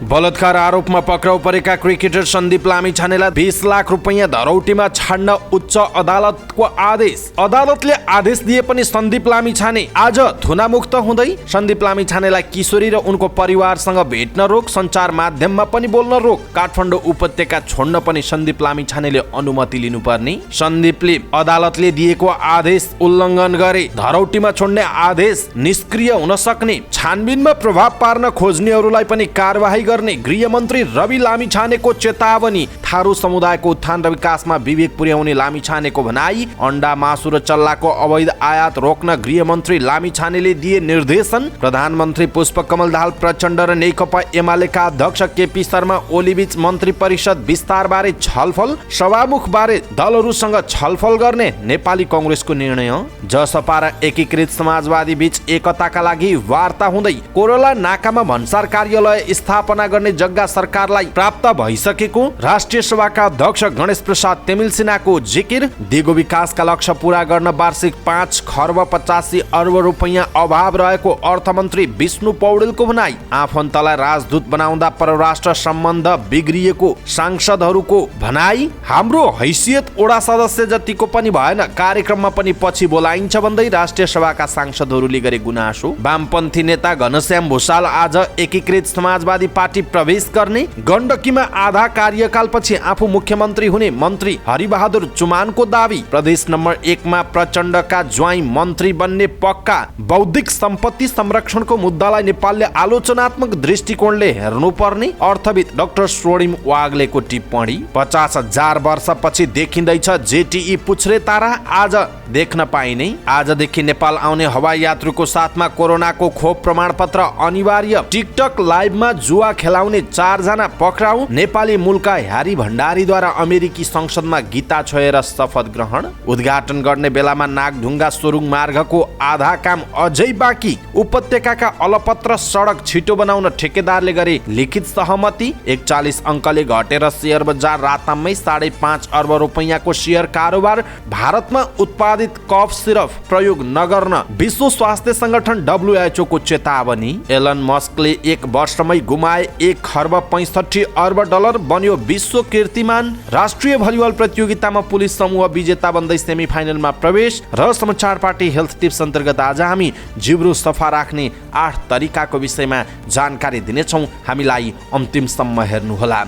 बलात्कार आरोपमा पक्राउ परेका क्रिकेटर सन्दीप लामिछानेलाई 20 लाख रुपैयाँ धरौटीमा छाड्न उच्च अदालतको आदेश। अदालतले आदेश दिए पनि सन्दीप लामिछाने आज थुनामुक्त हुँदै। सन्दीप लामिछानेलाई किशोरी र उनको परिवारसँग भेट्न रोक, सञ्चार माध्यममा पनि बोल्न रोक, काठमाडौँ उपत्यका छोड्न पनि सन्दीप लामिछानेले अनुमति लिनुपर्ने। सन्दीपले अदालतले दिएको आदेश उल्लङ्घन गरे, धरौटीमा छोड्ने आदेश निष्क्रिय हुन सक्ने, छानबिनमा प्रभाव पार्न खोज्नेहरूलाई पनि कारबाही गर्ने गृहमन्त्री रवि लामिछानेको चेतावनी। थारू समुदायको उत्थान र विकासमा विवेक पुर्याउने लामिछानेको भनाई। अन्डा, मासु र चल्लाको अवैध आयात रोक्न गृहमन्त्री लामिछानेले दिए निर्देशन। प्रधानमन्त्री पुष्पकमल दाहाल प्रचण्ड र नेकपा एमालेका अध्यक्ष केपी शर्मा ओलीबीच मन्त्री परिषद विस्तारबारे छलफल। सभामुखबारे दलहरूसँग छलफल गर्ने नेपाली कङ्ग्रेसको निर्णय। जसपा र एकीकृत समाजवादी बीच एकताका लागि वार्ता हुँदै। कोरोला नाकामा भन्सार कार्यालय स्थापना गर्ने जग्गा सरकारलाई प्राप्त भइसकेको। राष्ट्रिय सभाका अध्यक्ष गणेश प्रसाद तेमिल सिन्हाको जिकिर। दिगो विकासका लक्ष्य पूरा गर्न वार्षिक 5 खर्ब 85 अर्ब रुपैयाँ अभाव रहेको अर्थमन्त्री विष्णु पौडेलको भनाई। आफन्तलाई राजदूत बनाउँदा परराष्ट्र सम्बन्ध बिग्रिएको सांसदहरूको भनाई। हाम्रो हैसियत ओडा सदस्य जतिको पनि भएन, कार्यक्रममा पनि पछि बोलाइन्छ भन्दै राष्ट्रिय सभाका सांसदहरूले गरे गुनासो। वामपन्थी नेता घनश्याम भुसाल आज एकीकृत समाजवादी पार्टी प्रवेश गर्ने। गण्डकीमा आधा कार्यकालपछि आफू मुख्यमन्त्री हुने मन्त्री हरिबहादुर चुमानको दावी। प्रदेश नम्बर 1 मा प्रचण्डका ज्वाइँ मन्त्री बन्ने पक्का। बौद्धिक सम्पत्ति संरक्षणको मुद्दालाई नेपालले आलोचनात्मक दृष्टिकोणले हेर्नुपर्ने। अर्थविद डाक्टर स्वर्णिम वाग्लेको टिप्पणी। 50,000 वर्षपछि देखिँदैछ जेटीई पुच्छ्रे तारा आज देख्न पाइने। आजदेखि नेपाल आउने हवाई यात्रुको साथमा कोरोनाको खोप प्रमाणपत्र अनिवार्य। टिकटक लाइभमा जुवा खेलाउने 4 जना पक्राउ। नेपाली मूलका ह्यारी भण्डारीद्वारा अमेरिकी संसदमा गीता छोएर शपथ ग्रहण। उद्घाटन गर्ने बेलामा नागढुङ्गा सोरुङ मार्गको आधा काम अझै बाँकी। उपत्यकाका अलपत्र सडक छिटो बनाउन ठेकेदारले गरे लिखित सहमति। 41 अङ्कले घटेर शेयर बजार रातामै 5.5 अर्ब रुपैयाँको शेयर कारोबार। भारतमा उत्पादित कफ सिरप प्रयोग नगर्न विश्व स्वास्थ्य संगठन WHO को चेतावनी। एलन मस्कले 1 वर्षमै गुमाए 1 खर्ब 65 अर्ब डलर, बन्यो विश्व कीर्तिमान। राष्ट्रिय भलिबल प्रतियोगितामा पुलिस समूह विजेता बन्दै सेमिफाइनलमा प्रवेश। र समाचार पार्टी हेल्थ टिप्स अन्तर्गत आज हामी जिब्रो सफा राख्ने 8 तरिकाको विषयमा जानकारी दिनेछौँ। हामीलाई अन्तिमसम्म हेर्नुहोला।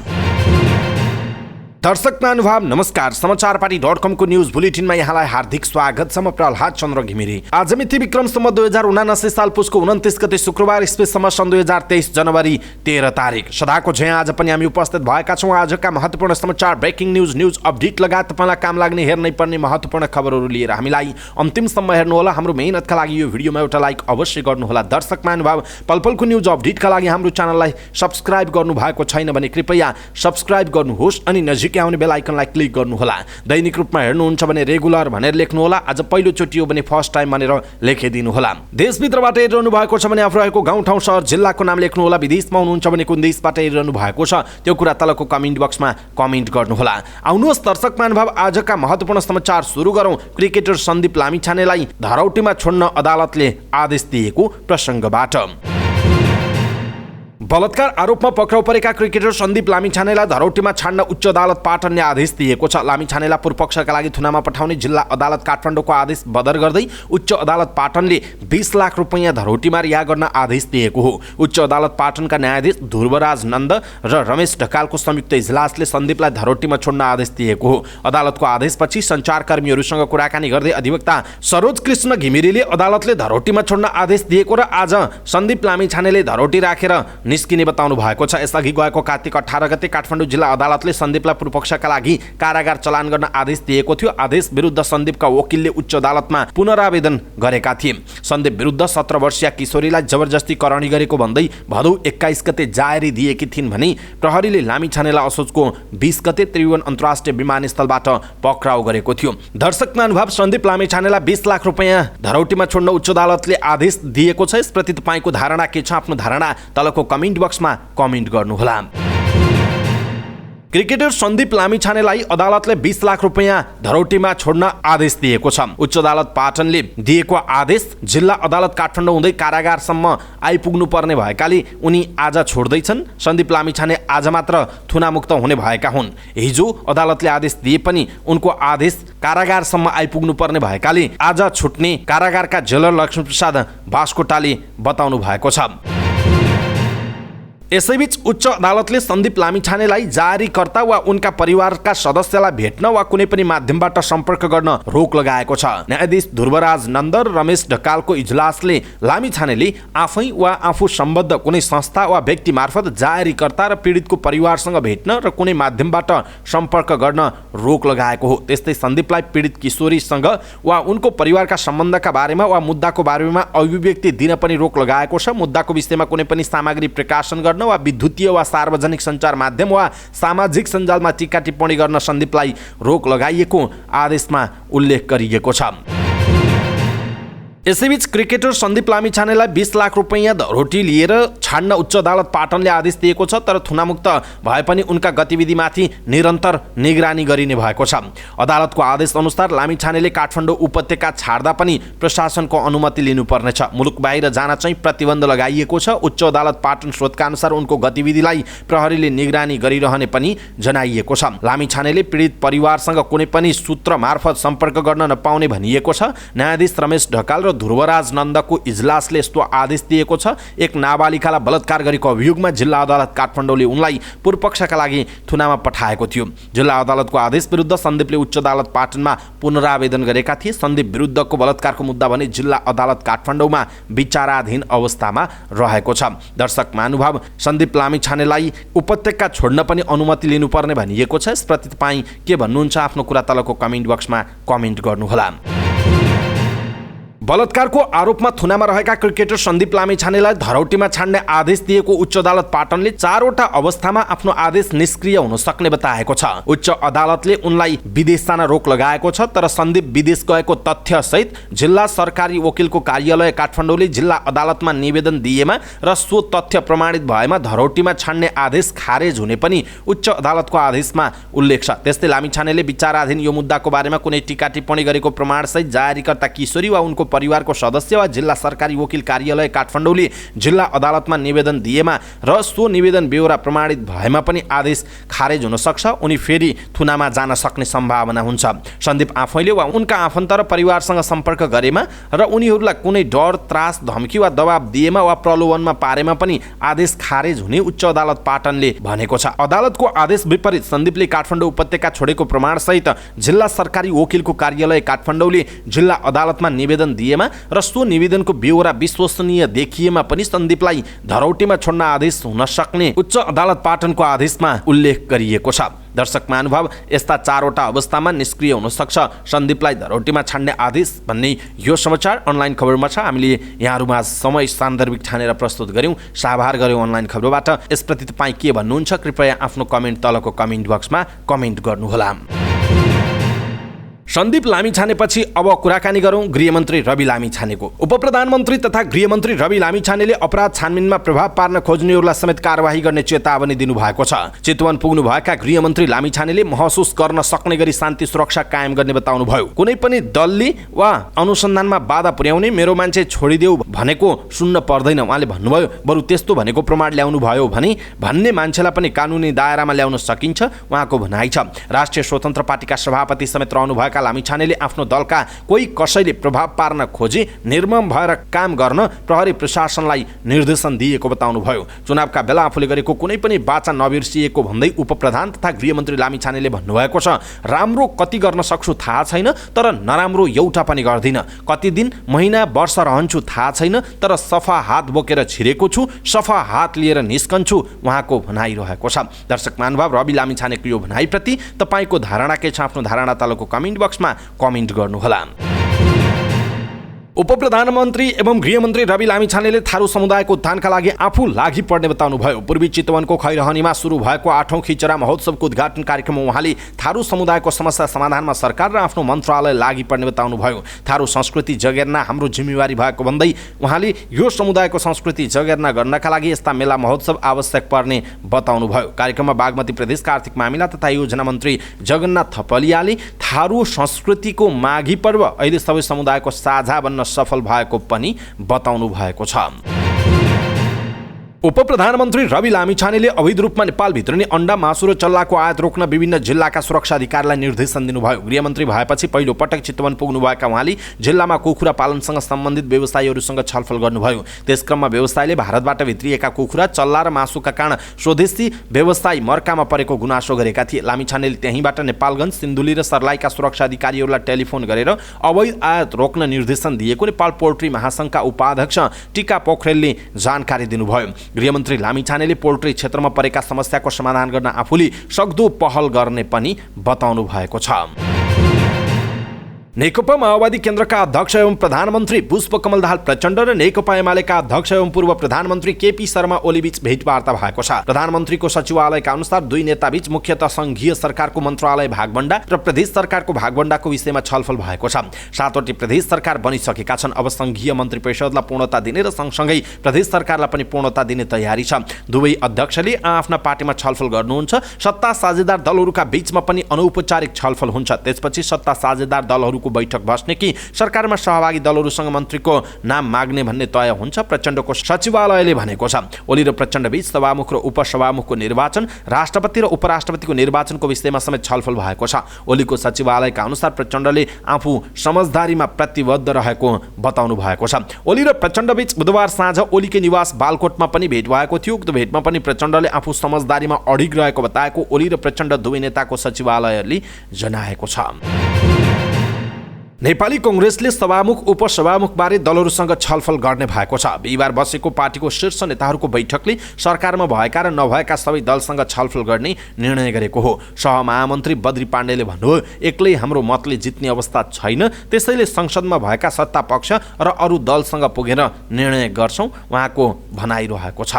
दर्शक महानुभाव नमस्कार। समाचारपाटी.com को न्यूज बुलेटिनमा यहाँलाई हार्दिक स्वागत छ। म प्रहलाद चन्द्र घिमिरे। आज मिति विक्रम सम्वत 2079 साल पुसको 29 गते शुक्रबार इस्वीसम्म सन् 2023 जनवरी 13 तारिक। सदाको झैं आज पनि हामी उपस्थित भएका छौँ। आजका महत्त्वपूर्ण समाचार, ब्रेकिङ न्यूज अपडेट लगायत तपाईँलाई काम लाग्ने हेर्नै पर्ने महत्त्वपूर्ण खबरहरू लिएर हामीलाई अन्तिमसम्म हेर्नुहोला। हाम्रो मेहनतका लागि यो भिडियोमा एउटा लाइक अवश्य गर्नुहोला। दर्शक महानुभाव, पलपलको न्यूज अपडेटका लागि हाम्रो च्यानललाई सब्स्क्राइब गर्नु भएको छैन भने कृपया सब्स्क्राइब गर्नुहोस् अनि नजिक आउने बेल आइकनलाई क्लिक गर्नुहोला। दैनिक रूपमा हेर्नुहुन्छ भने रेगुलर भनेर लेख्नुहोला। आज पहिलो चोटि हो भने फर्स्ट टाइम भनेर लेखिदिनुहोला। देशभित्रबाट हेरिरहनु भएको छ भने आफू रहेको गाउँठाउँ सहर जिल्लाको नाम लेख्नुहोला। विदेशमा हुनुहुन्छ भने कुन देशबाट हेरिरहनु भएको छ त्यो कुरा तलको कमेन्ट बक्समा कमेन्ट गर्नुहोला। आउनुहोस् दर्शक महानुभाव, आजका महत्त्वपूर्ण समाचार सुरु गरौँ। क्रिकेटर सन्दीप लामिछानेलाई धरौटीमा छोड्न अदालतले आदेश दिएको प्रसङ्गबाट। बलात्कार आरोपमा पक्राउ परेका क्रिकेटर सन्दीप लामिछानेलाई धरौटीमा छाड्न उच्च अदालत पाटनले आदेश दिएको छ। लामिछानेलाई पूर्वपक्षका लागि थुनामा पठाउने जिल्ला अदालत काठमाडौँको आदेश बदर गर्दै उच्च अदालत पाटनले 20 लाख रुपैयाँ धरौटीमा रिहा गर्न आदेश दिएको हो। उच्च अदालत पाटनका न्यायाधीश ध्रुवराज नन्द र रमेश ढकालको संयुक्त इजलासले सन्दीपलाई धरौटीमा छोड्न आदेश दिएको हो। अदालतको आदेशपछि सञ्चारकर्मीहरूसँग कुराकानी गर्दै अधिवक्ता सरोज कृष्ण घिमिरेले अदालतले धरौटीमा छोड्न आदेश दिएको र आज सन्दीप लामिछानेले धरौटी राखेर निस्किने बताउनु भएको छ। यसअघि गएको कार्तिक 18 गते काठमाडौँ जिल्ला अदालतले सन्दीपलाई पूर्वपक्षका लागि कारागार चलान गर्न आदेश दिएको थियो। आदेश विरुद्ध सन्दीपका वकिलले उच्च अदालतमा पुनरावेदन गरेका थिए। सन्दीप विरुद्ध 17 वर्षीय किशोरीलाई जबरजस्ती करणी गरेको भन्दै भदौ 21 गते जाहेरी दिएकी थिइन् भने प्रहरीले लामिछानेलाई असोजको 20 गते त्रिभुवन अन्तर्राष्ट्रिय विमानस्थलबाट पक्राउ गरेको थियो। दर्शक महानुभाव, सन्दीप लामिछानेलाई 20 लाख रुपैयाँ धरौटीमा छोड्न उच्च अदालतले आदेश दिएको छ। यसप्रति तपाईँको धारणा के छ? आफ्नो धारणा तलको कमेन्ट बक्समा कमेन्ट गर्नुहोला। क्रिकेटर सन्दीप लामिछानेलाई अदालतले 20 लाख रुपैयाँ धरौटीमा छोड्न आदेश दिएको छ। उच्च अदालत पाटनले दिएको आदेश जिल्ला अदालत काठमाडौँ हुँदै कारागारसम्म आइपुग्नु पर्ने भएकाले उनी आज छोड्दैछन्। सन्दीप लामिछाने आज मात्र थुनामुक्त हुने भएका हुन्। हिजो अदालतले आदेश दिए पनि उनको आदेश कारागारसम्म आइपुग्नु पर्ने भएकाले आज छुट्ने कारागारका जेलर लक्ष्मीप्रसाद बास्कोटाले बताउनु भएको छ। यसैबीच उच्च अदालतले सन्दीप लामिछानेलाई जारीकर्ता वा उनका परिवारका सदस्यलाई भेट्न वा कुनै पनि माध्यमबाट सम्पर्क गर्न रोक लगाएको छ। न्यायाधीश ध्रुवराज नन्द र रमेश ढकालको इजलासले लामिछानेले आफै वा आफू सम्बद्ध कुनै संस्था वा व्यक्ति मार्फत जारीकर्ता र पीडितको परिवारसँग भेट्न र कुनै माध्यमबाट सम्पर्क गर्न रोक लगाएको हो। त्यस्तै सन्दीपलाई पीडित किशोरीसँग वा उनको परिवारका सम्बन्धका बारेमा वा मुद्दाको बारेमा अभिव्यक्ति दिन पनि रोक लगाएको छ। मुद्दाको विषयमा कुनै पनि सामग्री प्रकाशन गर्न वा विद्युतीय वा सार्वजनिक सञ्चार माध्यम वा सामाजिक सञ्जालमा टीका टिप्पणी गर्न सन्दीपलाई रोक लगाइएको आदेशमा उल्लेख गरिएको छ। यसैबीच क्रिकेटर सन्दीप लामिछानेलाई 20 लाख रुपैयाँ धरोटी लिएर छाड्न उच्च अदालत पाटनले आदेश दिएको छ। तर थुनामुक्त भए पनि उनका गतिविधिमाथि निरन्तर निगरानी गरिने भएको छ। अदालतको आदेश अनुसार लामिछानेले काठमाडौँ उपत्यका छाड्दा पनि प्रशासनको अनुमति लिनुपर्नेछ। मुलुक बाहिर जान चाहिँ प्रतिबन्ध लगाइएको छ। उच्च अदालत पाटन स्रोतका अनुसार उनको गतिविधिलाई प्रहरीले निगरानी गरिरहने पनि जनाइएको छ। लामिछानेले पीडित परिवारसँग कुनै पनि सूत्र मार्फत सम्पर्क गर्न नपाउने भनिएको छ। न्यायाधीश रमेश ढकाल र ध्रुवराज नन्दको इजलासले यस्तो आदेश दिएको छ। एक नाबालिकालाई बलात्कार गरेको अभियोगमा जिल्ला अदालत काठमाडौँले उनलाई पूर्वपक्षका लागि थुनामा पठाएको थियो। जिल्ला अदालतको आदेश विरुद्ध सन्दीपले उच्च अदालत पाटनमा पुनरावेदन गरेका थिए। सन्दीप विरुद्धको बलात्कारको मुद्दा भने जिल्ला अदालत काठमाडौँमा विचाराधीन अवस्थामा रहेको छ। दर्शक महानुभाव, सन्दीप लामिछानेलाई उपत्यका छोड्न पनि अनुमति लिनुपर्ने भनिएको छ। यसप्रति तपाईँ के भन्नुहुन्छ? आफ्नो कुरा तलको कमेन्ट बक्समा कमेन्ट गर्नुहोला। बलात्कारको आरोपमा थुनामा रहेका क्रिकेटर सन्दीप लामिछानेलाई धरौटीमा छाड्ने आदेश दिएको उच्च अदालत पाटनले 4वटा अवस्थामा आफ्नो आदेश निष्क्रिय हुन सक्ने बताएको छ। उच्च अदालतले उनलाई विदेश जान रोक लगाएको छ। तर सन्दीप विदेश गएको तथ्य सहित जिल्ला सरकारी वकिलको कार्यालय काठमाडौँले जिल्ला अदालतमा निवेदन दिएमा र सो तथ्य प्रमाणित भएमा धरौटीमा छाड्ने आदेश खारेज हुने पनि उच्च अदालतको आदेशमा उल्लेख छ। त्यस्तै लामिछानेले विचाराधीन यो मुद्दाको बारेमा कुनै टीका टिप्पणी गरेको प्रमाणसहित जारीकर्ता किशोरी वा उनको परिवारको सदस्य वा जिल्ला सरकारी वकिल कार्यालय काठमाडौँले जिल्ला अदालतमा निवेदन दिएमा र सो निवेदन बेहोरा प्रमाणित भएमा पनि आदेश खारेज हुन सक्छ। उनी फेरि थुनामा जान सक्ने सम्भावना हुन्छ। सन्दीप आफैले वा उनका आफन्त र परिवारसँग सम्पर्क गरेमा र उनीहरूलाई कुनै डर, त्रास, धम्की वा दबाब दिएमा वा प्रलोभनमा पारेमा पनि आदेश खारेज हुने उच्च अदालत पाटनले भनेको छ। अदालतको आदेश विपरीत सन्दीपले काठमाडौँ उपत्यका छोडेको प्रमाणसहित जिल्ला सरकारी वकिलको कार्यालय काठमाडौँले जिल्ला अदालतमा निवेदन दिएमा र सो निवेदनको बेहोरा विश्वसनीय देखिएमा पनि सन्दीपलाई धरौटीमा छोड्न आदेश हुन सक्ने उच्च अदालत पाटनको आदेशमा उल्लेख गरिएको छ। दर्शक महानुभाव, यस्ता 4वटा अवस्थामा निष्क्रिय हुन सक्छ सन्दीपलाई धरौटीमा छाड्ने आदेश भन्ने यो समाचार अनलाइन खबरमा छ। हामीले यहाँहरूमा समय सान्दर्भिक ठानेर प्रस्तुत गर्यौं। आभार गर्यौं अनलाइन खबरबाट। यसप्रति तपाईँ के भन्नुहुन्छ? कृपया आफ्नो कमेन्ट तलको कमेन्ट बक्समा कमेन्ट गर्नुहोला। सन्दीप लामिछानेपछि अब कुराकानी गरौं गृहमन्त्री रवि लामिछानेको। उपप्रधानमन्त्री तथा गृहमन्त्री रवि लामिछानेले अपराध छानबिनमा प्रभाव पार्न खोज्नेहरूलाई समेत कारवाही गर्ने चेतावनी दिनुभएको छ। चितवन पुग्नुभएका गृहमन्त्री लामिछानेले महसुस गर्न सक्ने गरी शान्ति सुरक्षा कायम गर्ने बताउनुभयो। कुनै पनि दलले वा अनुसन्धानमा बाधा पुर्याउने मेरो मान्छे छोडिदेऊ भनेको सुन्न पर्दैन उहाँले भन्नुभयो। बरु त्यस्तो भनेको प्रमाण ल्याउनु भयो भने भन्ने मान्छेलाई पनि कानुनी दायरामा ल्याउन सकिन्छ उहाँको भनाइ छ। राष्ट्रिय स्वतन्त्र पार्टीका सभापति समेत रहनुभएका लामिछानेले आफ्नो दलका कोही कसैले प्रभाव पार्न खोजे निर्मम भएर काम गर्न प्रहरी प्रशासनलाई निर्देशन दिएको बताउनुभयो। चुनावका बेला आफूले गरेको कुनै पनि वाचा नबिर्सिएको भन्दै उपप्रधान तथा गृहमन्त्री लामिछानेले भन्नुभएको छ, राम्रो कति गर्न सक्छु थाहा छैन, तर नराम्रो एउटा पनि गर्दिन। कति दिन, महिना, वर्ष रहन्छु थाहा छैन, तर सफा हात बोकेर छिरेको छु, सफा हात लिएर निस्कन्छु उहाँको भनाइ रहेको छ। दर्शक महानुभाव, रवि लामिछानेको यो भनाइप्रति तपाईँको धारणा के छ? आफ्नो धारणा तलको कमेन्ट बक्समा कमेन्ट गर्नुहोला। उपप्रधानमन्त्री एवं गृहमन्त्री रवि लामिछानेले थारू समुदायको उत्थानका लागि आफू लागि पर्ने बताउनुभयो। पूर्वी चितवनको खैरहनीमा सुरु भएको 8औं खिचरा महोत्सवको उद्घाटन कार्यक्रममा उहाँले थारू समुदायको समस्या समाधानमा सरकार र आफ्नो मन्त्रालय लागि पर्ने बताउनुभयो। थारू संस्कृति जगेर्ना हाम्रो जिम्मेवारी भएको भन्दै उहाँले यो समुदायको संस्कृति जगेर्ना गर्नका लागि यस्ता मेला महोत्सव आवश्यक पर्ने बताउनुभयो। कार्यक्रममा बागमती प्रदेशका आर्थिक मामिला तथा योजना मन्त्री जगन्नाथ थपलियाले थारू संस्कृतिको माघी पर्व अहिले सबै समुदायको साझा बन्न सफल भएको पनि बताउनु भएको छ। उपप्रधानमन्त्री रवि लामिछानेले अवैध रूपमा नेपालभित्र नै अण्डा, मासु र चल्लाको आयात रोक्न विभिन्न जिल्लाका सुरक्षा अधिकारीलाई निर्देशन दिनुभयो। गृहमन्त्री भएपछि पहिलो पटक चितवन पुग्नुभएका उहाँले जिल्लामा कुखुरा पालनसँग सम्बन्धित व्यवसायीहरूसँग छलफल गर्नुभयो। त्यसक्रममा व्यवसायीले भारतबाट भित्रिएका कुखुरा, चल्ला र मासुका कारण स्वदेशी व्यवसायी मर्कामा परेको गुनासो गरेका थिए। लामिछानेले त्यहीँबाट नेपालगञ्ज, सिन्धुली र सर्लाहीका सुरक्षा अधिकारीहरूलाई टेलिफोन गरेर अवैध आयात रोक्न निर्देशन दिएको नेपाल पोल्ट्री महासङ्घका उपाध्यक्ष टिका पोखरेलले जानकारी दिनुभयो। गृहमन्त्री लामिछानेले पोल्ट्री क्षेत्रमा परेका समस्याको समाधान गर्न आफूले सक्दो पहल गर्ने पनि बताउनु भएको छ। नेकपा माओवादी केन्द्रका अध्यक्ष एवं प्रधानमन्त्री पुष्पकमल दाहाल प्रचण्ड र नेकपा एमालेका अध्यक्ष एवं पूर्व प्रधानमन्त्री केपी शर्मा ओलीबीच भेटवार्ता भएको छ। प्रधानमन्त्रीको सचिवालयका अनुसार दुई नेताबीच मुख्यतः संघीय सरकारको मन्त्रालय भागवण्डा र प्रदेश सरकारको भागवण्डाको विषयमा छलफल भएको छ। 7वटी प्रदेश सरकार बनिसकेका छन्। अब संघीय मन्त्री परिषदलाई पूर्णता दिने र सँगसँगै प्रदेश सरकारलाई पनि पूर्णता दिने तयारी छ। दुवै अध्यक्षले आफ्ना पार्टीमा छलफल गर्नुहुन्छ। सत्ता साझेदार दलहरूका बीचमा पनि अनौपचारिक छलफल हुन्छ। त्यसपछि सत्ता साझेदार दलहरू बैठक बस्ने कि सरकारमा सहभागी दलहरूसँग मन्त्रीको नाम माग्ने भन्ने तय हुन्छ, प्रचण्डको सचिवालयले भनेको छ। ओली र प्रचण्ड बीच सभामुख र उपसभामुखको निर्वाचन, राष्ट्रपति र उपराष्ट्रपतिको निर्वाचनको विषयमा समेत छलफल भएको छ। ओलीको सचिवालयका अनुसार प्रचण्डले आफू समझदारीमा प्रतिबद्ध रहेको बताउनु भएको छ। ओली र प्रचण्ड बीच बुधबार साँझ ओलीकै निवास बालकोटमा पनि भेट भएको थियो। उक्त भेटमा पनि प्रचण्डले आफू समझदारीमा अडिग रहेको बताएको ओली र प्रचण्ड दुवै नेताको सचिवालयले जनाएको छ। नेपाली कांग्रेसले सभामुख उपसभामुखबारे दलहरूसँग छलफल गर्ने भएको छ। बिहिबार बसेको पार्टीको शीर्ष नेताहरूको बैठकले सरकारमा भएका र नभएका सबै दलसँग छलफल गर्ने निर्णय गरेको हो। सहमहामन्त्री बद्री पाण्डेले भन्नुभयो, एक्लै हाम्रो मतले जित्ने अवस्था छैन, त्यसैले संसदमा भएका सत्ता पक्ष र अरू दलसँग पुगेर निर्णय गर्छौँ, उहाँको भनाइरहेको छ।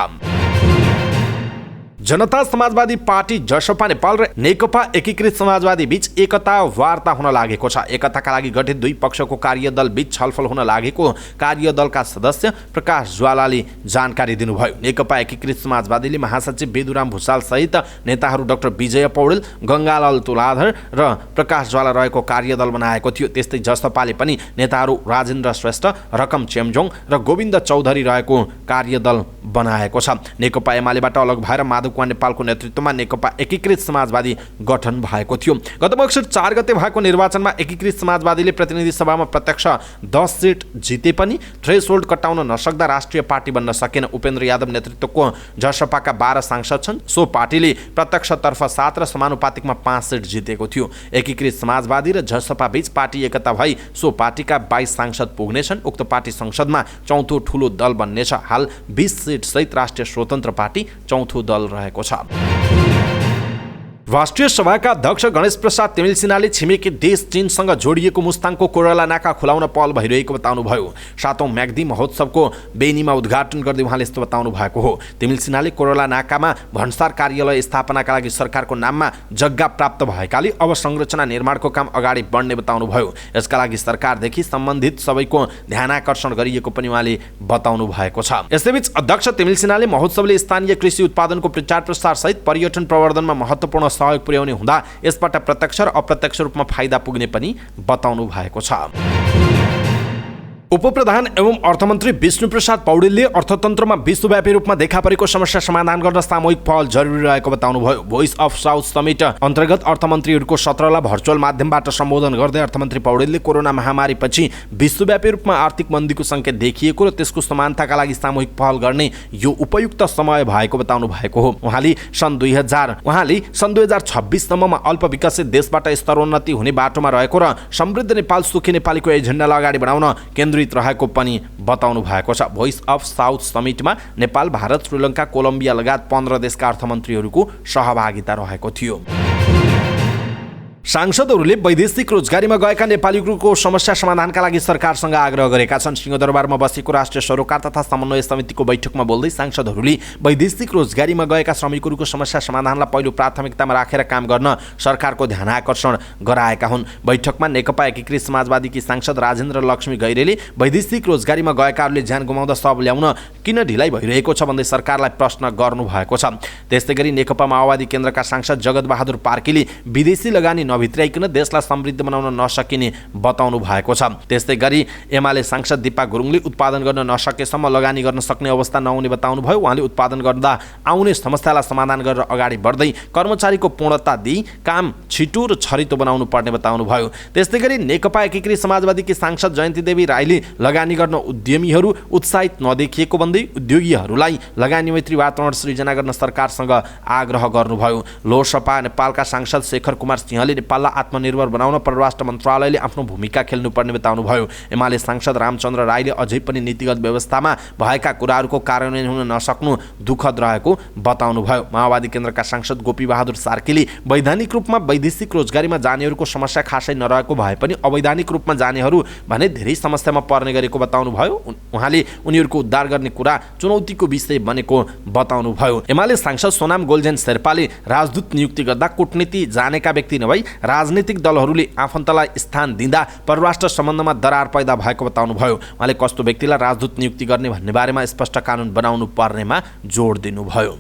जनता समाजवादी पार्टी जसपा नेपाल र नेकपा एकीकृत समाजवादी बीच एकता वार्ता हुन लागेको छ। एकताका लागि गठित दुई पक्षको कार्यदल बीच छलफल हुन लागेको कार्यदलका सदस्य प्रकाश ज्वालाले जानकारी दिनुभयो। नेकपा एकीकृत समाजवादीले महासचिव बेदुराम भुसाल सहित नेताहरू डाक्टर विजय पौडेल, गङ्गालाल तुलाधर र प्रकाश ज्वाला रहेको कार्यदल बनाएको थियो। त्यस्तै जसपाले पनि नेताहरू राजेन्द्र श्रेष्ठ, रकम चेम्जोङ र गोविन्द चौधरी रहेको कार्यदल बनाएको छ। नेकपा एमालेबाट अलग भएर माधव नेपालको नेतृत्वमा नेकपा एकीकृत समाजवादी गठन भएको थियो। गत मङ्सिर 4 गते भएको निर्वाचनमा एकीकृत समाजवादीले प्रतिनिधि सभामा प्रत्यक्ष 10 सीट जिते पनि थ्रेसहोल्ड कटाउन नसक्दा राष्ट्रिय पार्टी बन्न सकेन। उपेन्द्र यादव नेतृत्वको जसपाका 12 सांसद छन्। सो पार्टीले प्रत्यक्षतर्फ 7 र समानुपातिकमा 5 सीट जितेको थियो। एकीकृत समाजवादी र जसपा बीच पार्टी एकता भई सो पार्टीका 22 सांसद पुग्नेछन्। उक्त पार्टी संसदमा चौथो ठूलो दल बन्नेछ। हाल 20 सीट सहित राष्ट्रिय स्वतन्त्र पार्टी चौथो दल रहेको छ। राष्ट्रिय सभाका अध्यक्ष गणेश प्रसाद तिमिल सिन्हाले छिमेकी देश चीनसँग जोडिएको मुस्ताङको कोइराला नाका खुलाउन पहल भइरहेको बताउनुभयो। 7औं म्याग्दी महोत्सवको बेनीमा उद्घाटन गर्दै उहाँले यस्तो बताउनु भएको हो। तिमिल सिन्हाले कोइराला नाकामा भन्सार कार्यालय स्थापनाका लागि सरकारको नाममा जग्गा प्राप्त भएकाले अब संरचना निर्माणको काम अगाडि बढ्ने बताउनुभयो। यसका लागि सरकारदेखि सम्बन्धित सबैको ध्यानाकर्षण गरिएको पनि उहाँले बताउनु भएको छ। यसैबीच अध्यक्ष तिमिल सिन्हाले महोत्सवले स्थानीय कृषि उत्पादनको प्रचार प्रसार सहित पर्यटन प्रवर्धनमा महत्त्वपूर्ण सहयोग पुर्याउने हुँदा यसबाट प्रत्यक्ष र अप्रत्यक्ष रूपमा फाइदा पुग्ने पनि बताउनु भएको छ। उपप्रधान एवं अर्थमन्त्री विष्णुप्रसाद पौडेलले अर्थतन्त्रमा विश्वव्यापी रूपमा देखा परेको समस्या समाधान गर्न सामूहिक पहल जरुरी रहेको बताउनुभयो। भोइस अफ साउथ समिट अन्तर्गत अर्थमन्त्रीहरूको सत्रलाई भर्चुअल माध्यमबाट सम्बोधन गर्दै अर्थमन्त्री पौडेलले कोरोना महामारीपछि विश्वव्यापी रूपमा आर्थिक मन्दीको सङ्केत देखिएको र त्यसको समानताका लागि सामूहिक पहल गर्ने यो उपयुक्त समय भएको बताउनु भएको हो। उहाँले सन् 2026 सम्ममा अल्प विकसित देशबाट स्तरोन्नति हुने बाटोमा रहेको र समृद्ध नेपाल सुखी नेपालीको एजेन्डालाई अगाडि बढाउन केन्द्रित रहेको पनि बताउनु भएको छ। भोइस अफ साउथ समिटमा नेपाल, भारत, श्रीलङ्का, कोलम्बिया लगायत 15 देशका अर्थमन्त्रीहरूको सहभागिता रहेको थियो। सांसदहरूले वैदेशिक रोजगारीमा गएका नेपालीहरूको समस्या समाधानका लागि सरकारसँग आग्रह गरेका छन्। सिंहदरबारमा बसेको राष्ट्रिय सरोकार तथा समन्वय समितिको बैठकमा बोल्दै सांसदहरूले वैदेशिक रोजगारीमा गएका श्रमिकहरूको समस्या समाधानलाई पहिलो प्राथमिकतामा राखेर काम गर्न सरकारको ध्यान आकर्षण गराएका हुन्। बैठकमा नेकपा एकीकृत समाजवादीकी सांसद राजेन्द्र लक्ष्मी गैरेले वैदेशिक रोजगारीमा गएकाहरूले ज्यान गुमाउँदा सब ल्याउन किन ढिलाइ भइरहेको छ भन्दै सरकारलाई प्रश्न गर्नुभएको छ। त्यस्तै गरी नेकपा माओवादी केन्द्रका सांसद जगतबहादुर पार्कीले विदेशी लगानी नभित्र्याइकन देशलाई समृद्ध बनाउन नसकिने बताउनु भएको छ। त्यस्तै गरी एमाले सांसद दिपा गुरुङले उत्पादन गर्न नसकेसम्म लगानी गर्न सक्ने अवस्था नहुने बताउनुभयो। उहाँले उत्पादन गर्दा आउने समस्यालाई समाधान गरेर अगाडि बढ्दै कर्मचारीको पूर्णता दिई काम छिटो र छरितो बनाउनु पर्ने बताउनुभयो। त्यस्तै गरी नेकपा एकीकृत समाजवादीकी सांसद जयन्ती देवी राईले लगानी गर्न उद्यमीहरू उत्साहित नदेखिएको भन्दै उद्योगीहरूलाई लगानी मैत्री वातावरण सृजना गर्न सरकारसँग आग्रह गर्नुभयो। लोकसभा नेपालका सांसद शेखर कुमार सिंहले नेपाललाई आत्मनिर्भर बनाउन परराष्ट्र मन्त्रालयले आफ्नो भूमिका खेल्नुपर्ने बताउनुभयो। एमाले सांसद रामचन्द्र राईले अझै पनि नीतिगत व्यवस्थामा भएका कुराहरूको कार्यान्वयन हुन नसक्नु दुःखद रहेको बताउनुभयो। माओवादी केन्द्रका सांसद गोपी बहादुर सार्कीले वैधानिक रूपमा वैदेशिक रोजगारीमा जानेहरूको समस्या खासै नरहेको भए पनि अवैधानिक रूपमा जानेहरू भने धेरै समस्यामा पर्ने गरेको बताउनुभयो। उहाँले उनीहरूको उद्धार गर्ने कुरा चुनौतीको विषय बनेको बताउनुभयो। एमाले सांसद सोनाम गोल्जेन शेर्पाले राजदूत नियुक्ति गर्दा कूटनीति जानेका व्यक्ति नभई राजनीतिक दलहरूले आफन्तलाई स्थान दिँदा परराष्ट्र सम्बन्धमा दरार पैदा भएको बताउनुभयो। उहाँले कस्तो व्यक्तिलाई राजदूत नियुक्ति गर्ने भन्ने बारेमा स्पष्ट कानुन बनाउनु पर्नेमा जोड दिनुभयो।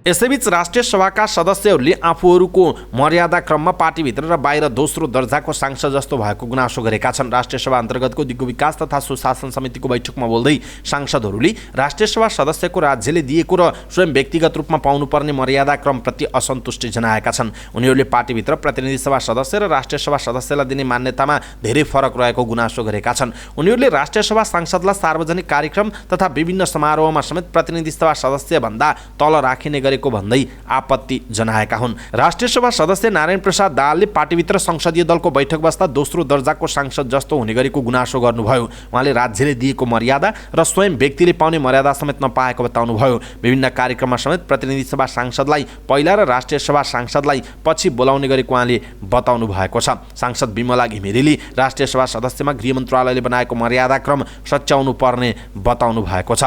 यसैबीच राष्ट्रिय सभाका सदस्यहरूले आफूहरूको मर्यादा क्रममा पार्टीभित्र र बाहिर दोस्रो दर्जाको सांसद जस्तो भएको गुनासो गरेका छन्। राष्ट्रिय सभा अन्तर्गतको दिगो विकास तथा सुशासन समितिको बैठकमा बोल्दै सांसदहरूले राष्ट्रिय सभा सदस्यको राज्यले दिएको र स्वयं व्यक्तिगत रूपमा पाउनुपर्ने मर्यादा क्रमप्रति असन्तुष्टि जनाएका छन्। उनीहरूले पार्टीभित्र प्रतिनिधि सभा सदस्य र राष्ट्रिय सभा सदस्यलाई दिने मान्यतामा धेरै फरक रहेको गुनासो गरेका छन्। उनीहरूले राष्ट्रिय सभा सांसदलाई सार्वजनिक कार्यक्रम तथा विभिन्न समारोहमा समेत प्रतिनिधि सभा सदस्यभन्दा तल राखिने गरेको भन्दै आपत्ति जनाएका हुन्। राष्ट्रिय सभा सदस्य नारायण प्रसाद दाहालले पार्टीभित्र संसदीय दलको बैठक बस्दा दोस्रो दर्जाको सांसद जस्तो हुने गरेको गुनासो गर्नुभयो। उहाँले राज्यले दिएको मर्यादा र स्वयं व्यक्तिले पाउने मर्यादा समेत नपाएको बताउनुभयो। विभिन्न कार्यक्रममा समेत प्रतिनिधि सभा सांसदलाई पहिला र राष्ट्रिय सभा सांसदलाई पछि बोलाउने गरेको उहाँले बताउनु भएको छ। सांसद विमला घिमिरेले राष्ट्रिय सभा सदस्यमा गृह मन्त्रालयले बनाएको मर्यादा क्रम सच्याउनु पर्ने बताउनु भएको छ।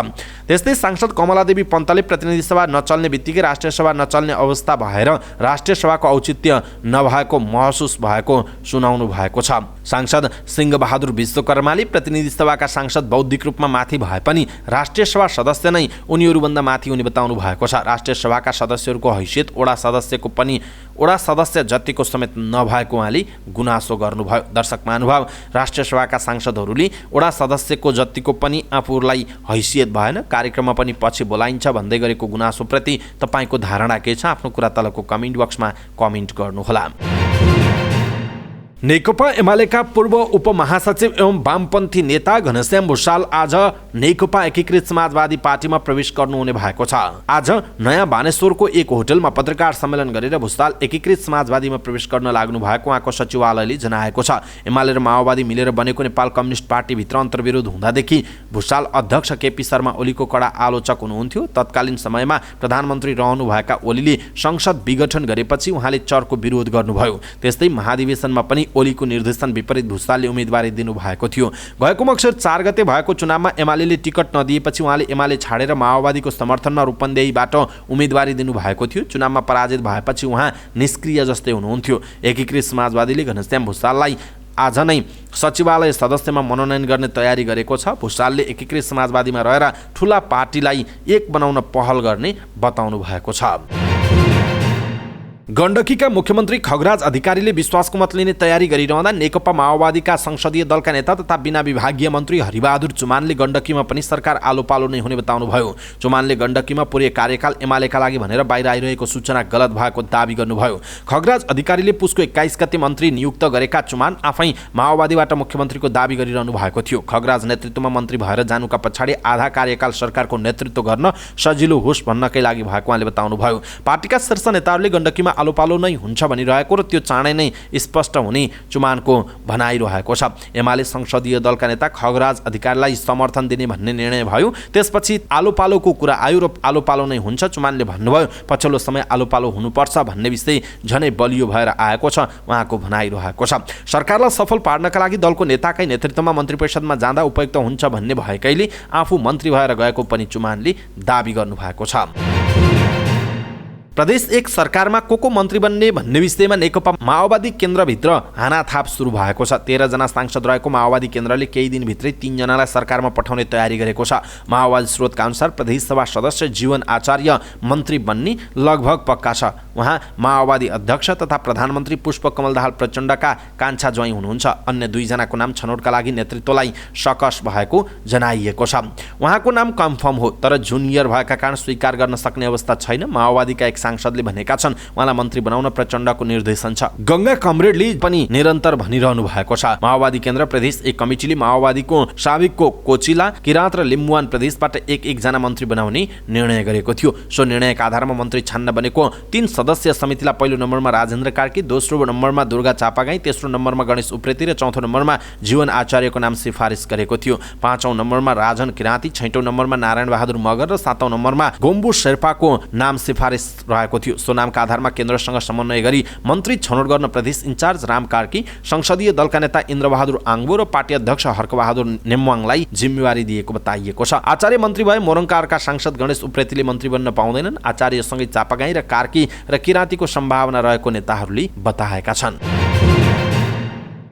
त्यस्तै सांसद कमलादेवी पन्तले प्रतिनिधि सभा नचल्ने बित्तिकै राष्ट्रिय सभा नचल्ने अवस्था भएर राष्ट्रिय सभाको औचित्य नभएको महसुस भएको सुनाउनु भएको छ। सांसद सिंहबहादुर विश्वकर्माले प्रतिनिधि सभाका सांसद बौद्धिक रूपमा माथि भए पनि राष्ट्रिय सभा सदस्य नै उनीहरूभन्दा माथि हुने बताउनु भएको छ। राष्ट्रिय सभाका सदस्यहरूको हैसियत ओडा सदस्यको पनि ओडा सदस्य जतिको समेत नभएको उहाँले गुनासो गर्नुभयो। दर्शक महानुभाव, राष्ट्रिय सभाका सांसदहरूले ओडा सदस्यको जतिको पनि आफूलाई हैसियत भएन, कार्यक्रममा पनि पछि बोलाइन्छ भन्दै गरेको गुनासोप्रति तपाईँको धारणा के छ? आफ्नो कुरा तलको कमेन्ट बक्समा कमेन्ट गर्नुहोला। नेकपा एमालेका पूर्व उपमहासचिव एवं वामपन्थी नेता घनश्याम भुषाल आज नेकपा एकीकृत समाजवादी पार्टीमा प्रवेश गर्नुहुने भएको छ। आज नयाँ बानेश्वरको एक होटलमा पत्रकार सम्मेलन गरेर भुषाल एकीकृत समाजवादीमा प्रवेश गर्न लाग्नु भएको उहाँको सचिवालयले जनाएको छ। एमाले र माओवादी मिलेर बनेको नेपाल कम्युनिस्ट पार्टीभित्र अन्तर्विरोध हुँदादेखि भुषाल अध्यक्ष केपी शर्मा ओलीको कडा आलोचक हुनुहुन्थ्यो। तत्कालीन समयमा प्रधानमन्त्री रहनुभएका ओलीले संसद विघटन गरेपछि उहाँले चर्को विरोध गर्नुभयो। त्यस्तै महाधिवेशनमा पनि ओलीको निर्देशन विपरीत भुषालले उम्मेदवारी दिनुभएको थियो। गएको मक्सिर 4 गते भएको चुनावमा एमालेले टिकट नदिएपछि उहाँले एमाले छाडेर माओवादीको समर्थनमा रूपन्देहीबाट उम्मेदवारी दिनुभएको थियो। चुनावमा पराजित भएपछि उहाँ निष्क्रिय जस्तै हुनुहुन्थ्यो। एकीकृत समाजवादीले घनश्याम भुषाललाई आज नै सचिवालय सदस्यमा मनोनयन गर्ने तयारी गरेको छ। भुषालले एकीकृत समाजवादीमा रहेर ठूला पार्टीलाई एक बनाउन पहल गर्ने बताउनु भएको छ। गण्डकीका मुख्यमन्त्री खगराज अधिकारीले विश्वासको मत लिने तयारी गरिरहँदा नेकपा माओवादीका संसदीय दलका नेता तथा बिना विभागीय मन्त्री हरिबहादुर चुमानले गण्डकीमा पनि सरकार आलोपालो नै हुने बताउनुभयो। चुमानले गण्डकीमा पूरै कार्यकाल एमालेका लागि भनेर बाहिर आइरहेको सूचना गलत भएको दावी गर्नुभयो। खगराज अधिकारीले पुसको 21 गते मन्त्री नियुक्त गरेका चुमान आफै माओवादीबाट मुख्यमन्त्रीको दावी गरिरहनु भएको थियो। खगराज नेतृत्वमा मन्त्री भएर जानुका पछाडि आधा कार्यकाल सरकारको नेतृत्व गर्न सजिलो होस् भन्नकै लागि भएको उहाँले बताउनुभयो। पार्टीका शीर्ष नेताहरूले गण्डकीमा आलो पालो नै हुन्छ भनिरहेको र त्यो चाँडै नै स्पष्ट हुने चुमानको भनाइरहेको छ। एमाले संसदीय दलका नेता खगराज अधिकारीलाई समर्थन दिने भन्ने निर्णय भयो। त्यसपछि आलो पालोको कुरा आयो र आलो पालो नै हुन्छ। चुमानले भन्नुभयो पछिल्लो समय आलो पालो हुनुपर्छ भन्ने विषय झनै बलियो भएर आएको छ उहाँको भनाइरहेको छ। सरकारलाई सफल पार्नका लागि दलको नेताकै नेतृत्वमा मन्त्री परिषदमा जाँदा उपयुक्त हुन्छ भन्ने भएकैले आफू मन्त्री भएर गएको पनि चुमानले दाबी गर्नुभएको छ। प्रदेश एक सरकारमा को मन्त्री बन्ने भन्ने विषयमा नेकपा माओवादी केन्द्रभित्र हानाथाप सुरु भएको छ। 13 जना सांसद रहेको माओवादी केन्द्रले केही दिनभित्रै 3 जनालाई सरकारमा पठाउने तयारी गरेको छ। माओवादी स्रोतका अनुसार प्रदेशसभा सदस्य जीवन आचार्य मन्त्री बन्ने लगभग पक्का छ। उहाँ माओवादी अध्यक्ष तथा प्रधानमन्त्री पुष्पकमल दाहाल प्रचण्डका कान्छा ज्वाइँ हुनुहुन्छ। अन्य 2 जनाको नाम छनौटका लागि नेतृत्वलाई सकस भएको जनाइएको छ। उहाँको नाम कन्फर्म हो तर जुनियर भएका कारण स्वीकार गर्न सक्ने अवस्था छैन। माओवादीका एक सांसदले भनेका छन् उहाँलाई मन्त्री बनाउन प्रचण्डको निर्देशन छ। गंगा कमरेडले पनि निरन्तर भनिरहनु भएको छ। माओवादी केन्द्र प्रदेश एक कमिटीले माओवादीको साबिकको कोचिला, किराँत र लिम्बुवान प्रदेशबाट एक जना मन्त्री बनाउने निर्णय गरेको थियो। सो निर्णयका आधारमा मन्त्री छान्न बनेको 3 सदस्यीय समितिलाई पहिलो नम्बरमा राजेन्द्र कार्की, दोस्रो नम्बरमा दुर्गा चापागाई, तेस्रो नम्बरमा गणेश उप्रेती र चौथो नम्बरमा जीवन आचार्यको नाम सिफारिस गरेको थियो। 5औं नम्बरमा राजन किराँती, 6औं नम्बरमा नारायण बहादुर मगर र 7औं नम्बरमा गोम्बु शेर्पाको नाम सिफारिस रहेको थियो। सो नामका आधारमा केन्द्रसँग समन्वय गरी मन्त्री छनौट गर्न प्रदेश इन्चार्ज राम कार्की, संसदीय दलका नेता इन्द्रबहादुर आङ्बो र पार्टी अध्यक्ष हर्कबहादुर नेमवाङलाई जिम्मेवारी दिएको बताइएको छ। आचार्य मन्त्री भए मोरङकारका सांसद गणेश उप्रेतीले मन्त्री बन्न पाउँदैनन्। आचार्यसँगै चापागाई र कार्की र किराँतीको सम्भावना रहेको नेताहरूले बताएका छन्।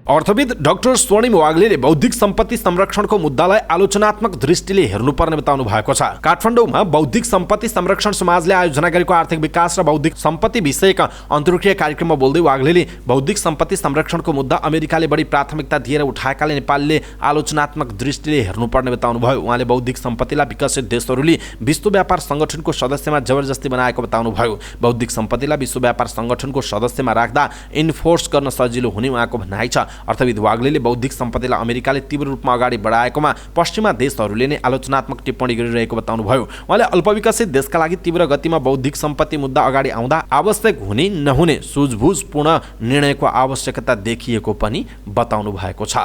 अर्थविद डाक्टर स्वर्णिम वाग्लेले बौद्धिक सम्पत्ति संरक्षणको मुद्दालाई आलोचनात्मक दृष्टिले हेर्नुपर्ने बताउनु भएको छ। काठमाडौँमा बौद्धिक सम्पत्ति संरक्षण समाजले आयोजना गरेको आर्थिक विकास र बौद्धिक सम्पत्ति विषयक अन्तर्क्रिया कार्यक्रममा बोल्दै वाग्लेले बौद्धिक सम्पत्ति संरक्षणको मुद्दा अमेरिकाले बढी प्राथमिकता दिएर उठाएकाले नेपालले आलोचनात्मक दृष्टिले हेर्नुपर्ने बताउनुभयो। उहाँले बौद्धिक सम्पत्तिलाई विकसित देशहरूले विश्व व्यापार संगठनको सदस्यमा जबरजस्ती बनाएको बताउनुभयो। बौद्धिक सम्पत्तिलाई विश्व व्यापार संगठनको सदस्यमा राख्दा इन्फोर्स गर्न सजिलो हुने उहाँको भनाइ छ। अर्थविद वाग्लेले बौद्धिक सम्पत्तिलाई अमेरिकाले तीव्र रूपमा अगाडि बढाएकोमा पश्चिमा देशहरूले नै आलोचनात्मक टिप्पणी गरिरहेको बताउनुभयो। उहाँले अल्पविकसित देशका लागि तीव्र गतिमा बौद्धिक सम्पत्ति मुद्दा अगाडि आउँदा आवश्यक हुने नहुने सुझबुझपूर्ण निर्णयको आवश्यकता देखिएको पनि बताउनु भएको छ।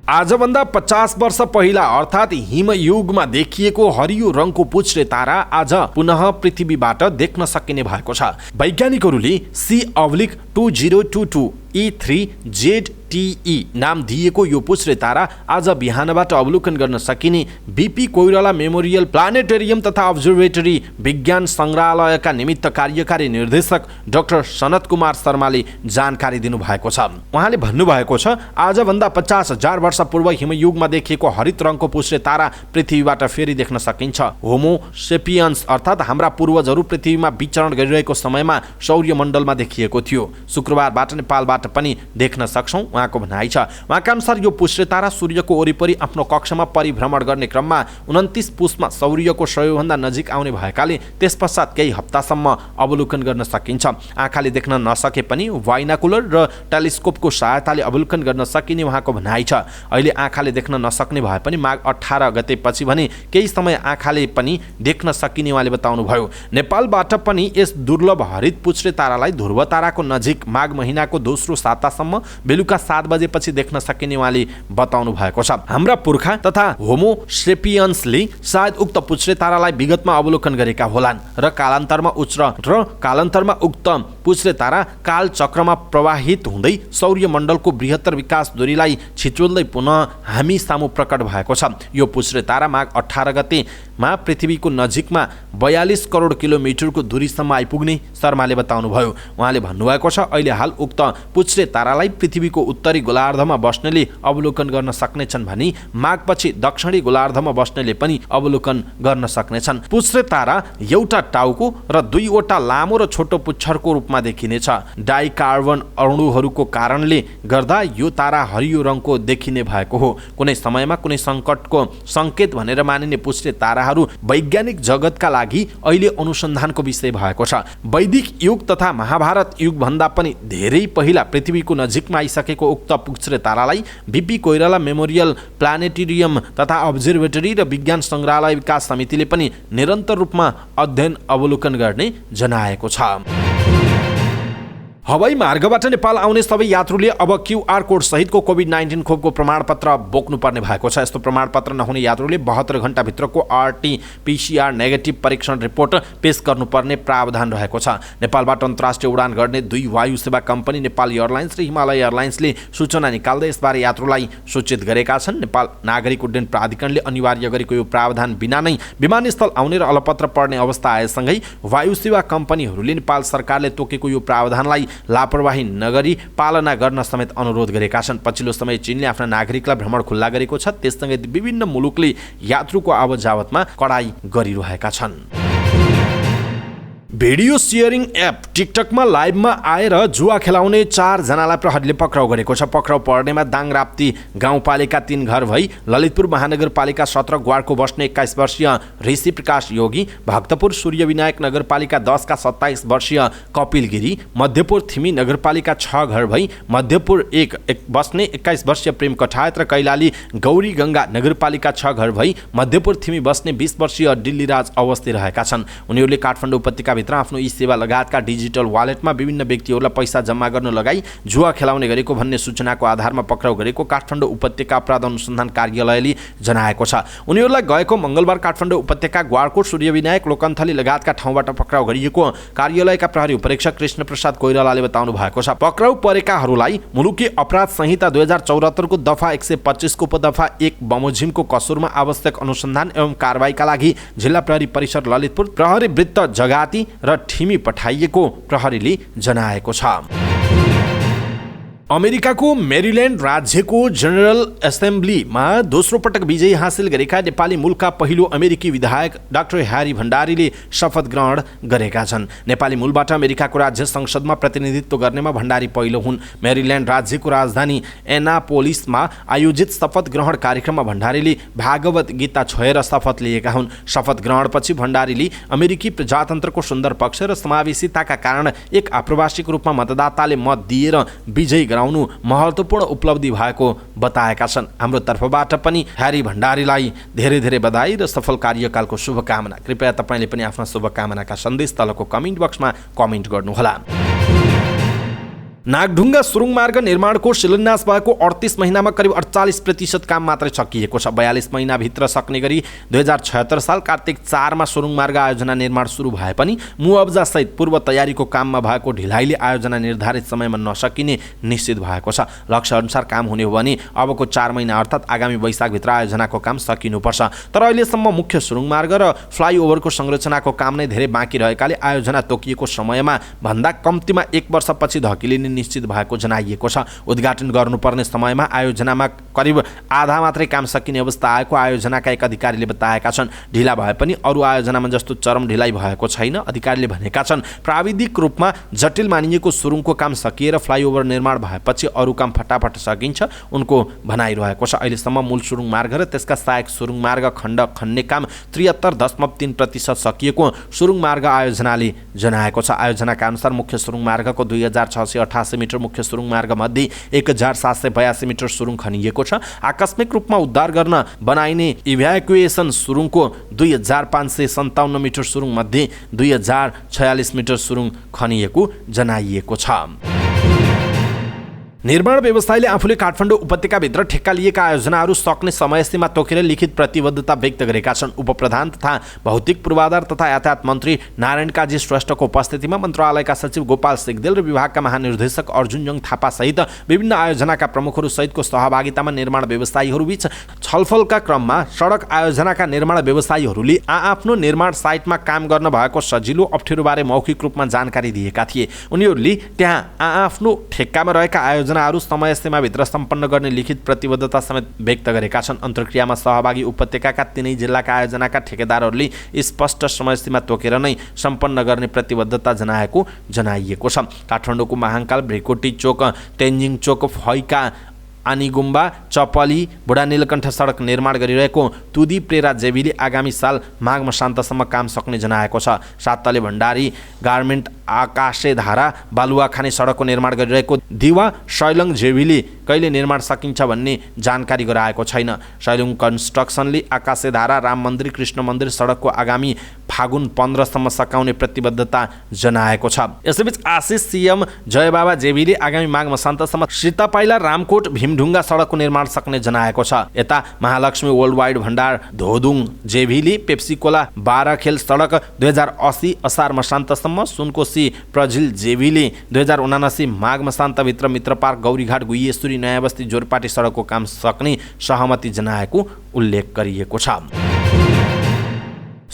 आजभन्दा 50 वर्ष पहिला अर्थात् हिमयुगमा देखिएको हरियो रङको पुच्छ्रे तारा आज पुनः पृथ्वीबाट देख्न सकिने भएको छ। वैज्ञानिकहरूले C/2022 E3ZTE नाम दिएको यो पुच्छ्रे तारा आज बिहानबाट अवलोकन गर्न सकिने बीपी कोइराला मेमोरियल प्लानेटेरियम तथा अब्जर्भेटरी विज्ञान संग्रहालयका निमित्त कार्यकारी निर्देशक डाक्टर सनत कुमार शर्माले जानकारी दिनुभएको छ। उहाँले भन्नुभएको छ आजभन्दा 50,000 वर्ष पूर्व हिमयुगमा देखिएको हरित रङको पुच्छ्रे तारा पृथ्वीबाट फेरि देख्न सकिन्छ। होमो सेपियन्स अर्थात् हाम्रा पूर्वजहरू पृथ्वीमा विचरण गरिरहेको समयमा सौर्यमण्डलमा देखिएको थियो। शुक्रबारबाट नेपालबाट पनि देख्न सक्छौं उहाँको भनाइ छ। उहाँका अनुसार यो पुच्छ्रे तारा सूर्यको वरिपरि आफ्नो कक्षमा परिभ्रमण गर्ने क्रममा 29 पुसमा सौर्यको सबैभन्दा नजिक आउने भएकाले त्यसपश्चात केही हप्तासम्म अवलोकन गर्न सकिन्छ। आँखाले देख्न नसके पनि बाइनाकुलर र टेलिस्कोपको सहायताले अवलोकन गर्न सकिने उहाँको भनाइ छ। अहिले आँखाले देख्न नसक्ने भए पनि माघ 18 गतेपछि भने केही समय आँखाले पनि देख्न सकिने उहाँले बताउनुभयो। नेपालबाट पनि यस दुर्लभ हरित पुच्छ्रे तारालाई ध्रुव ताराको नजिक माघ महिनाको दोस्रो सातासम्म बेलुका 7 बजेपछि देख्न सकिने उहाँले बताउनु भएको छ। हाम्रा पुर्खा तथा होमो सेपियन्सले सायद उक्त पुच्छ्रे तारालाई विगतमा अवलोकन गरेका होलान् र कालान्तरमा उक्त पुच्छ्रे तारा काल चक्रमा प्रवाहित हुँदै सौर्यमण्डलको बृहत्तर विकास दूरीलाई छिचोल्दै पुनः हामी सामु प्रकट भएको छ। यो पुच्छ्रे तारा माघ 18 गतेमा पृथ्वीको नजिकमा 42 करोड किलोमिटरको दूरीसम्म आइपुग्ने शर्माले बताउनुभयो। उहाँले भन्नुभएको छ अहिले हाल उक्त पुच्छ्रे तारालाई पृथ्वीको उत्तरी गोलार्धमा बस्नेले अवलोकन गर्न सक्नेछन् भने माघपछि दक्षिणी गोलार्धमा बस्नेले पनि अवलोकन गर्न सक्नेछन्। पुच्छ्रे तारा एउटा टाउको र 2 वटा लामो र छोटो पुच्छरको रूपमा देखिनेछ। डाइकार्बन अणुहरूको कारणले गर्दा यो तारा हरियो रङको देखिने भएको हो। कुनै समयमा कुनै सङ्कटको सङ्केत भनेर मानिने पुच्छ्रे ताराहरू वैज्ञानिक जगतका लागि अहिले अनुसन्धानको विषय भएको छ। वैदिक युग तथा महाभारत युग भन्दा पनि धेरै पहिला पृथ्वीको नजिकमा आइसकेको उक्त पुच्छ्रे तारालाई बीपी कोइराला मेमोरियल प्लानेटेरियम तथा अब्जर्भेटरी र विज्ञान सङ्ग्रहालय विकास समितिले पनि निरन्तर रूपमा अध्ययन अवलोकन गर्ने जनाएको छ। हवाई मार्गबाट नेपाल आउने सबै यात्रुले अब क्युआर कोड सहितको कोभिड-19 खोपको प्रमाणपत्र बोक्नुपर्ने भएको छ। यस्तो प्रमाणपत्र नहुने यात्रुले 72 घण्टाभित्रको आरटी-पीसीआर नेगेटिभ परीक्षण रिपोर्ट पेश गर्नुपर्ने प्रावधान रहेको छ। नेपालबाट अन्तर्राष्ट्रिय उडान गर्ने 2 वायु सेवा कम्पनी नेपाल एयरलाइन्स र हिमालय एयरलाइन्सले सूचना निकाल्दै यसबारे यात्रुलाई सूचित गरेका छन्। नेपाल नागरिक उड्डयन प्राधिकरणले अनिवार्य गरेको यो प्रावधान बिना नै विमानस्थल आउने र अलपत्र पर्ने अवस्था आएसँगै वायु सेवा कम्पनीहरूले नेपाल सरकारले तोकेको यो प्रावधानलाई लापरवाही नगरी पालना गर्न समेत अनुरोध गरेका छन्। पछिल्लो समय चीनले आफ्ना नागरिकलाई भ्रमण खुल्ला गरेको छ। त्यससँगै विभिन्न मुलुकले यात्रुको आवत-जावतमा कडाई गरिरहेका छन्। भिडियो शेयरिङ एप टिकटकमा लाइभमा आएर जुवा खेलाउने 4 जनालाई प्रहरीले पक्राउ गरेको छ। पक्राउ पर्नेमा दाङ राप्ती गाउँपालिका 3 घर भई ललितपुर महानगरपालिका 17 ग्वाडको बस्ने 21 वर्षीय ऋषि प्रकाश योगी, भक्तपुर सूर्यविनायक नगरपालिका 10 का 27 वर्षीय कपिल गिरी, मध्यपुर थिमी नगरपालिका 6 घर भई मध्यपुर 1 बस्ने 21 वर्षीय प्रेम कठायत र कैलाली गौरी गंगा नगरपालिका 6 घर भई मध्यपुर थिमी बस्ने 20 वर्षीय दिल्लीराज अवस्थी रहेका छन्। उनीहरूले काठमाडौँ उपत्यका आफ्नो ई सेवा लगायतका डिजिटल वालेटमा विभिन्न व्यक्तिहरूलाई पैसा जम्मा गर्न लगाई जुवा खेलाउने गरेको भन्ने सूचनाको आधारमा पक्राउ गरेको काठमाडौँ उपत्यका अपराध अनुसन्धान कार्यालयले जनाएको छ। उनीहरूलाई गएको मंगलबार काठमाडौँ उपत्यका ग्वाडकोट सूर्यविनायक लोकन्थली लगायतका ठाउँबाट पक्राउ गरिएको कार्यालयका प्रहरी उपरीक्षक कृष्ण प्रसाद कोइरालाले बताउनु भएको छ। पक्राउ परेकाहरूलाई मुलुकी अपराध संहिता 2074 को दफा 125 को उपदफा 1 बमोजिमको कसुरमा आवश्यक अनुसन्धान एवं कारबाहीका लागि जिल्ला प्रहरी परिसर ललितपुर प्रहरी वृत्त जगाती र ठिमी पठाइएको प्रहरीले जनाएको छ। अमेरिकाको मेरील्यान्ड राज्यको जनरल एसेम्ब्लीमा दोस्रो पटक विजय हासिल गरेका नेपाली मूलका पहिलो अमेरिकी विधायक डाक्टर ह्यारी भण्डारीले शपथ ग्रहण गरेका छन्। नेपाली मूलबाट अमेरिकाको राज्य संसदमा प्रतिनिधित्व गर्नेमा भण्डारी पहिलो हुन्। मेरील्यान्ड राज्यको राजधानी एनापोलिसमा आयोजित शपथ ग्रहण कार्यक्रममा भण्डारीले भागवत गीता छोएर शपथ लिएका हुन्। शपथ ग्रहणपछि भण्डारीले अमेरिकी प्रजातन्त्रको सुन्दर पक्ष र समावेशिताका कारण एक आप्रवासीको रूपमा मतदाताले मत दिएर विजय गराउनु महत्त्वपूर्ण उपलब्धि भएको बताएका छन्। हाम्रो तर्फबाट पनि ह्यारी भण्डारीलाई धेरै धेरै बधाई र सफल कार्यकालको शुभकामना। कृपया तपाईले पनि आफ्ना शुभकामनाका सन्देश तलको कमेन्ट बक्समा कमेन्ट गर्नुहोला। नागढुङ्गा सुरुङ मार्ग निर्माणको शिलान्यास भएको 38 महिनामा करिब 48% काम मात्रै सकिएको छ। 42 महिनाभित्र सक्ने गरी 2076 साल कार्तिक 4 मा सुरुङ मार्ग आयोजना निर्माण सुरु भए पनि मुआब्जा सहित पूर्व तयारीको काममा भएको ढिलाइले आयोजना निर्धारित समयमा नसकिने निश्चित भएको छ। लक्ष्य अनुसार काम हुने हो भने अबको 4 महिना अर्थात् आगामी वैशाखभित्र आयोजनाको काम सकिनुपर्छ। तर अहिलेसम्म मुख्य सुरुङ मार्ग र फ्लाइओभरको संरचनाको काम नै धेरै बाँकी रहेकाले आयोजना तोकिएको समयमा भन्दा कम्तीमा 1 वर्षपछि धकिलिने निश्चित भएको जनाइएको छ। उद्घाटन गर्नुपर्ने समयमा आयोजनामा करिब आधा मात्रै काम सकिने अवस्था आएको आयोजनाका एक अधिकारीले बताएका छन्। ढिला भए पनि अरू आयोजनामा जस्तो चरम ढिलाइ भएको छैन। अधिकारीले भनेका छन् प्राविधिक रूपमा जटिल मानिएको सुरुङको काम सकिएर फ्लाइओभर निर्माण भएपछि अरू काम फटाफट सकिन्छ उनको भनाइरहेको छ। अहिलेसम्म मूल सुरुङ मार्ग र त्यसका सहायक सुरुङ मार्ग खण्ड खन्ने काम 73.3% सकिएको सुरुङ मार्ग आयोजनाले जनाएको छ। आयोजनाका अनुसार मुख्य सुरुङ मार्गको 2688 मिटर मुख्य सुरुङ मार्ग मध्ये 1782 मिटर सुरुङ खनिएको छ। आकस्मिक रूपमा उद्धार गर्न बनाइने इभ्याकुएसन सुरुङको 2557 मिटर सुरुङ मध्ये 2046 मिटर सुरुङ खनिएको जनाइएको छ। निर्माण व्यवसायीले आफूले काठमाडौँ उपत्यकाभित्र ठेक्का लिएका आयोजनाहरू सक्ने समयसीमा तोकेर लिखित प्रतिबद्धता व्यक्त गरेका छन्। उपप्रधान तथा भौतिक पूर्वाधार तथा यातायात मन्त्री नारायण काजी श्रेष्ठको उपस्थितिमा मन्त्रालयका सचिव गोपाल सिगदेल र विभागका महानिर्देशक अर्जुन थापा सहित विभिन्न आयोजनाका प्रमुखहरू सहितको सहभागितामा निर्माण व्यवसायीहरूबीच छलफलका क्रममा सडक आयोजनाका निर्माण व्यवसायीहरूले आफ्नो निर्माण साइटमा काम गर्न भएको सजिलो अप्ठ्यारोबारे मौखिक रूपमा जानकारी दिएका थिए। उनीहरूले त्यहाँ आफ्नो ठेक्कामा रहेका आयोजना समय सीमाभित्र सम्पन्न गर्ने लिखित प्रतिबद्धता समेत व्यक्त गरेका छन्। अन्तर्क्रियामा सहभागी उपत्यकाका 3 जिल्लाका आयोजनाका ठेकेदारहरूले स्पष्ट समय सीमा तोकेर नै सम्पन्न गर्ने प्रतिबद्धता जनाइएको छ। काठमाडौँको महाङ्काल, भ्रिकुटी चोक, तेन्जिङ चोक, फैका आनीगुम्बा चपली बुढा नीलकण्ठ सडक निर्माण गरिरहेको तुदी प्रेरा जेबीले आगामी साल माघ मसान्तसम्म काम सक्ने जनाएको छ। सातले भण्डारी गार्मेन्ट आकाशेधारा बालुवा खाने सडकको निर्माण गरिरहेको दिवा शैलङ जेबीले कहिले निर्माण सकिन्छ भन्ने जानकारी गराएको छैन। शैलङ कन्स्ट्रक्सनले आकाशेधारा राम मन्दिर कृष्ण मन्दिर सडकको आगामी फागुन 15 सम्म सकाउने प्रतिबद्धता जनाएको छ। यसैबीच आशिष सीएम जयबाबा जेबीले आगामी माघ मसान्तसम्म सीतापाइला रामकोट भीमढुङ्गा सडकको निर्माण सक्ने जनाएको छ। यता महालक्ष्मी वर्ल्ड वाइड भण्डार धोदुङ जेबीले पेप्सी कोला 12 खेल सडक 2080 असार मसान्तसम्म, सुनकोशी प्रजिल जेबीले 2079 माघ मसान्तभित्र मित्रपार्क गौरीघाट गुइएश्वरी नयाँ बस्ती जोरपाटी सडकको काम सक्ने सहमति जनाएको उल्लेख गरिएको छ।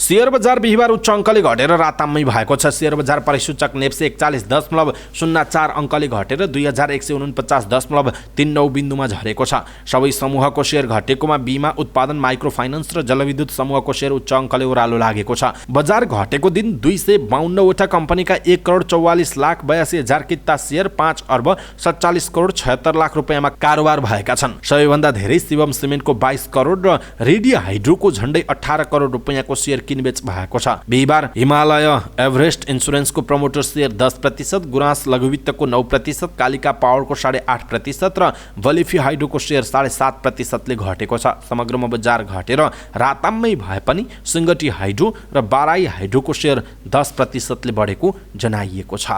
शेयर बजार बिहिबार उच्च अङ्कले घटेर राताम्मै भएको छ। शेयर बजार परिसूचक नेप्से 41.04 अङ्कले घटेर 2149.39 बिन्दुमा झरेको छ। सबै समूहको शेयर घटेकोमा बीमा उत्पादन माइक्रो फाइनान्स र जलविद्युत समूहको शेयर उच्च अङ्कले ओह्रालो लागेको छ। बजार घटेको दिन 252 वटा कम्पनीका 1,44,82,000 किता शेयर 5 अर्ब 47 करोड 76 लाख रुपियाँमा कारोबार भएका छन्। सबैभन्दा धेरै शिवम सिमेन्टको 22 करोड र रेडियो हाइड्रोको झण्डै 18 करोड रुपियाँको शेयर किनबेच भएको छ। बिहिबार हिमालय एभरेस्ट इन्सुरेन्सको प्रमोटर शेयर 10%, गुराँस लघुवित्तको 9%, कालिका पावरको 8.5% र बलिफी हाइड्रोको शेयर 7.5% ले घटेको छ। समग्रमा बजार घटेर राताम्मै भए पनि सिङ्गटी हाइड्रो र बाराई हाइड्रोको शेयर 10% ले बढेको जनाइएको छ।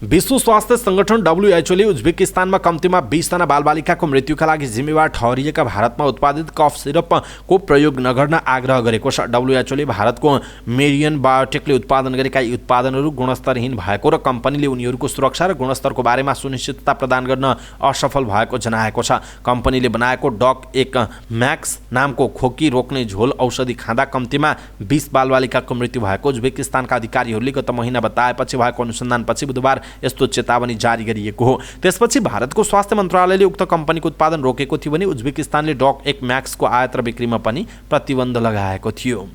विश्व स्वास्थ्य संगठन WHO ले उज्बेकिस्तानमा कम्तीमा 20 जना बालबालिकाको मृत्युका लागि जिम्मेवार ठहरिएका भारतमा उत्पादित कफ सिरपको प्रयोग नगर्न आग्रह गरेको छ। WHO ले भारतको मेरियन बायोटेकले उत्पादन गरेका यी उत्पादनहरू गुणस्तरहीन भएको र कम्पनीले उनीहरूको सुरक्षा र गुणस्तरको बारेमा सुनिश्चितता प्रदान गर्न असफल भएको जनाएको छ। कम्पनीले बनाएको डक 1 म्याक्स नामको खोकी रोक्ने झोल औषधि खाँदा कम्तीमा 20 बालबालिकाको मृत्यु भएको उज्बेकिस्तानका अधिकारीहरूले गत महिना बताएपछि भएको अनुसन्धानपछि बुधबार यस्तो चेतावनी जारी गरिएको हो। त्यसपछि भारतको स्वास्थ्य मन्त्रालयले उक्त कम्पनीको उत्पादन रोकेको थियो भने उज्बेकिस्तानले डक 1 म्याक्सको आयात र बिक्रीमा पनि प्रतिबन्ध लगाएको थियो।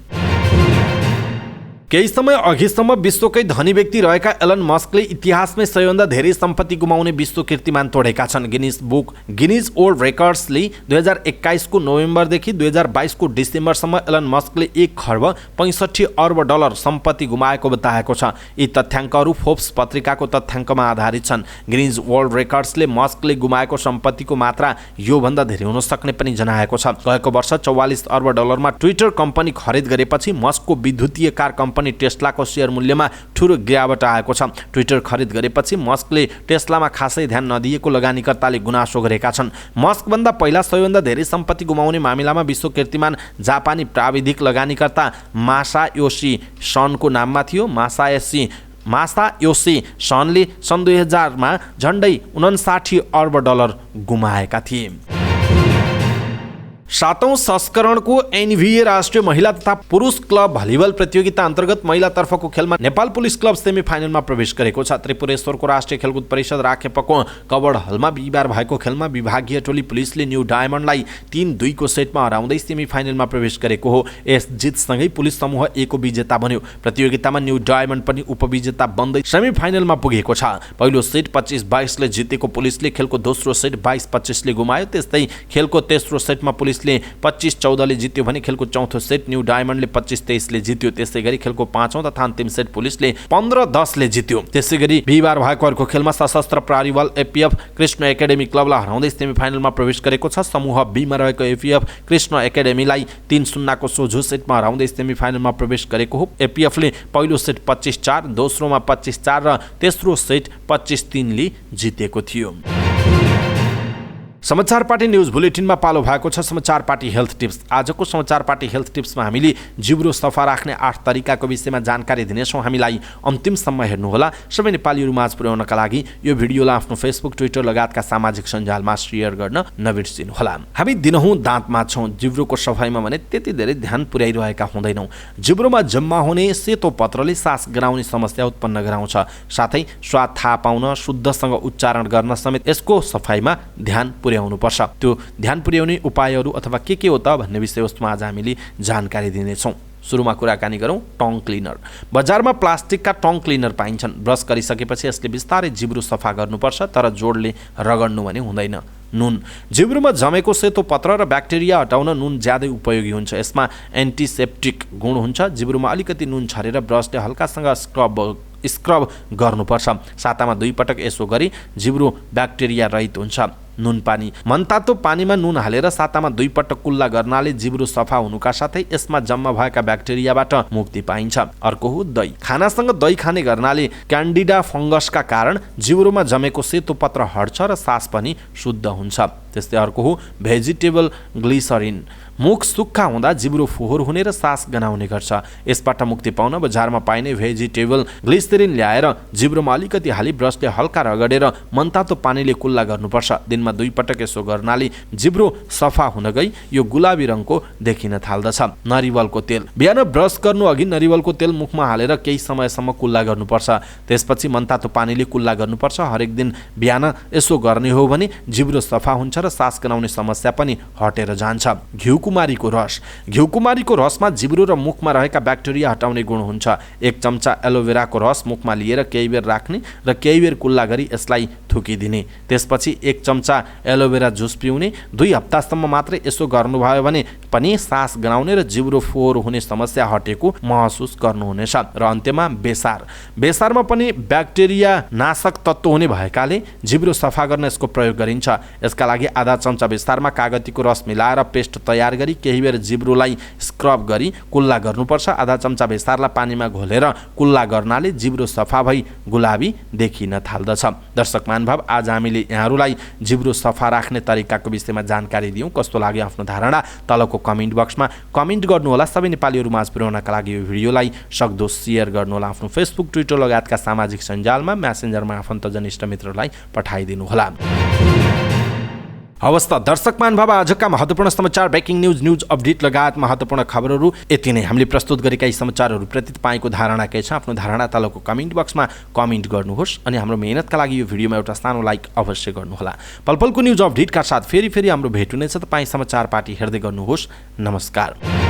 केही समय अघिसम्म विश्वकै धनी व्यक्ति रहेका एलन मस्कले इतिहासमै सबैभन्दा धेरै सम्पत्ति गुमाउने विश्व कीर्तिमान तोडेका छन्। गिनिज वर्ल्ड रेकर्ड्सले 2021 को नोभेम्बरदेखि 2022 को डिसेम्बरसम्म एलन मस्कले 1 खर्ब 65 अर्ब डलर सम्पत्ति गुमाएको बताएको छ। यी तथ्याङ्कहरू फोर्ब्स पत्रिकाको तथ्याङ्कमा आधारित छन्। गिनिज वर्ल्ड रेकर्ड्सले मस्कले गुमाएको सम्पत्तिको मात्रा योभन्दा धेरै हुन सक्ने पनि जनाएको छ। गएको वर्ष 44 अर्ब डलरमा ट्विटर कम्पनी खरिद गरेपछि मस्कको विद्युतीय कार कम्पनी टेस्लाको शेयर मूल्यमा ठूलो गिरावट आएको छ। ट्विटर खरिद गरेपछि मस्कले टेस्लामा खासै ध्यान नदिएको लगानीकर्ताले गुनासो गरेका छन्। मस्कभन्दा पहिला सबैभन्दा धेरै सम्पत्ति गुमाउने मामिलामा विश्व कीर्तिमान जापानी प्राविधिक लगानीकर्ता मासायोशी सनको नाममा थियो। मासायोशी सनले सन् 2000 मा झण्डै 59 अर्ब डलर गुमाएका थिए। 7औं संस्करणको एनभिए राष्ट्रिय महिला तथा पुरुष क्लब भलिबल प्रतियोगिता अन्तर्गत महिलातर्फको खेलमा नेपाल पुलिस क्लब सेमी फाइनलमा प्रवेश गरेको छ। त्रिपुरेश्वरको राष्ट्रिय खेलकुद परिषद राखेपको कबड हलमा बिहिबार भएको खेलमा विभागीय टोली पुलिसले न्यू डायमन्डलाई 3-2 को सेटमा हराउँदै सेमी फाइनलमा प्रवेश गरेको हो। यस जितसँगै पुलिस समूह A को विजेता बन्यो। प्रतियोगितामा न्यू डायमन्ड पनि उपविजेता बन्दै सेमी फाइनलमा पुगेको छ। पहिलो सेट 25-22 ले जितेको पुलिसले खेलको दोस्रो सेट 22-25 ले गुमायो। त्यस्तै खेलको तेस्रो सेटमा पुलिसले 25-14 ले जित्यो भने खेलको चौथो सेट न्यू डायमन्डले 25-23 ले जित्यो। त्यसैगरी खेलको पाँचौं तथा अन्तिम सेट पुलिसले 15-10 ले जित्यो। त्यसैगरी बिहिबार भएको अर्को खेलमा सशस्त्र प्रहरी बल APF कृष्ण एकाडेमी क्लबलाई हराउँदै सेमी फाइनलमा प्रवेश गरेको छ। समूह B मा रहेको APF कृष्ण एकाडेमीलाई 3-0 को सोझो सेटमा हराउँदै सेमी फाइनलमा प्रवेश गरेको हो। APF ले पहिलो सेट 25-4, दोस्रोमा 25-4 र तेस्रो सेट 25-3 ले जितेको थियो। समाचार पार्टी न्यूज बुलेटिनमा पालो भएको छ समाचार पार्टी हेल्थ टिप्स। आजको समाचार पार्टी हेल्थ टिप्समा हामीले जिब्रो सफा राख्ने 8 तरिकाको विषयमा जानकारी दिनेछौँ। हामीलाई अन्तिमसम्म हेर्नुहोला। सबै नेपालीहरू माझ पुर्याउनका लागि यो भिडियोलाई आफ्नो फेसबुक, ट्विटर लगायतका सामाजिक सञ्जालमा शेयर गर्न नबिर्सिनुहोला। हामी दिनहुँ दाँत माझ्छौँ, जिब्रोको सफाइमा भने त्यति धेरै ध्यान पुर्याइरहेका हुँदैनौँ। जिब्रोमा जम्मा हुने सेतो पत्रले सास गराउने समस्या उत्पन्न गराउँछ। साथै स्वाद थाहा पाउन, शुद्धसँग उच्चारण गर्न समेत यसको सफाइमा ध्यान पुर्याउनुपर्छ। त्यो ध्यान पुर्याउने उपायहरू अथवा के हो त भन्ने विषयवस्तुमा आज हामीले जानकारी दिनेछौँ। सुरुमा कुराकानी गरौँ टङ क्लिनर। बजारमा प्लास्टिकका टङ क्लिनर पाइन्छन्। ब्रस गरिसकेपछि यसले बिस्तारै जिब्रो सफा गर्नुपर्छ, तर जोडले रगड्नु भने हुँदैन। नुन। जिब्रोमा जमेको सेतो पत्र र ब्याक्टेरिया हटाउन नुन ज्यादै उपयोगी हुन्छ। यसमा एन्टिसेप्टिक गुण हुन्छ। जिब्रोमा अलिकति नुन छरेर ब्रसले हल्कासँग स्क्रब गर्नुपर्छ। सातामा 2 पटक यसो गरी जिब्रो ब्याक्टेरिया रहित हुन्छ। नुन पानी। मनतातो पानीमा नुन हालेर सातामा 2 पटक कुल्ला गर्नाले जिब्रो सफा हुनुका साथै यसमा जम्मा भएका ब्याक्टेरियाबाट मुक्ति पाइन्छ। अर्को हो दही। खानासँग दही खाने गर्नाले क्यान्डिडा फङ्गसका कारण जिब्रोमा जमेको सेतो पत्र हट्छ र सास पनि शुद्ध हुन्छ। त्यस्तै अर्को हो भेजिटेबल ग्लिसरिन। मुख सुक्खा हुँदा जिब्रो फोहोर हुने र सास गनाउने गर्छ। यसबाट मुक्ति पाउन बजारमा पाइने भेजिटेबल ग्लिसरिन ल्याएर जिब्रोमा अलिकति हाली ब्रसले हल्का रगडेर मनतातो पानीले कुल्ला गर्नुपर्छ। दिनमा 2 पटक यसो गर्नाले जिब्रो सफा हुन गई यो गुलाबी रङको देखिन थाल्दछ। नरिवलको तेल। बिहान ब्रस गर्नु अघि नरिवलको तेल मुखमा हालेर केही समयसम्म कुल्ला गर्नुपर्छ। त्यसपछि मनतातो पानीले कुल्ला गर्नुपर्छ। हरेक दिन बिहान यसो गर्ने हो भने जिब्रो सफा हुन्छ र सास गनाउने समस्या पनि हटेर जान्छ। घिउकुमारीको रस। घिउकुमारीको रसमा जिब्रो र मुखमा रहेका ब्याक्टेरिया हटाउने गुण हुन्छ। 1 चम्चा एलोभेराको रस मुखमा लिएर केही बेर राख्ने र केही बेर कुल्ला गरी यसलाई थुकिदिने। त्यसपछि 1 चम्चा एलोभेरा जुस पिउने। 2 हप्तासम्म मात्रै यसो गर्नुभयो भने पनि सास गनाउने र जिब्रो फोहोर हुने समस्या हटेको महसुस गर्नुहुनेछ। र अन्त्यमा बेसार। बेसारमा पनि ब्याक्टेरिया नाशक तत्त्व हुने भएकाले जिब्रो सफा गर्न यसको प्रयोग गरिन्छ। यसका लागि आधा चम्चा बेसारमा कागतीको रस मिलाएर पेस्ट तयार गरी केही बेर जिब्रोलाई स्क्रब गरी कुल्ला गर्नुपर्छ। आधा चम्चा बेसारलाई पानीमा घोलेर कुल्ला गर्नाले जिब्रो सफा भई गुलाबी देखिन थाल्दछ। दर्शक महानुभाव, आज हामीले यहाँहरूलाई जिब्रो सफा राख्ने तरिकाको विषयमा जानकारी दियौँ। कस्तो लाग्यो आफ्नो धारणा तलको कमेन्ट बक्समा कमेन्ट गर्नुहोला। सबै नेपालीहरू माझ पुर्याउनका लागि यो भिडियोलाई सक्दो सेयर गर्नुहोला। आफ्नो फेसबुक, ट्विटर लगायतका सामाजिक सञ्जालमा, म्यासेन्जरमा आफन्त जनिष्ठ मित्रहरूलाई पठाइदिनुहोला। हवस् त दर्शक महानुभाव, आजका महत्त्वपूर्ण समाचार, ब्रेकिङ न्युज अपडेट लगायत महत्त्वपूर्ण खबरहरू यति नै। हामीले प्रस्तुत गरेका यी समाचारहरूप्रति तपाईँको धारणा के छ? आफ्नो धारणा तलको कमेन्ट बक्समा कमेन्ट गर्नुहोस् अनि हाम्रो मेहनतका लागि यो भिडियोमा एउटा सानो लाइक अवश्य गर्नुहोला। पलपलको न्युज अपडेटका साथ फेरि हाम्रो भेट हुनेछ। तपाईँ समाचार पार्टी हेर्दै गर्नुहोस्। नमस्कार।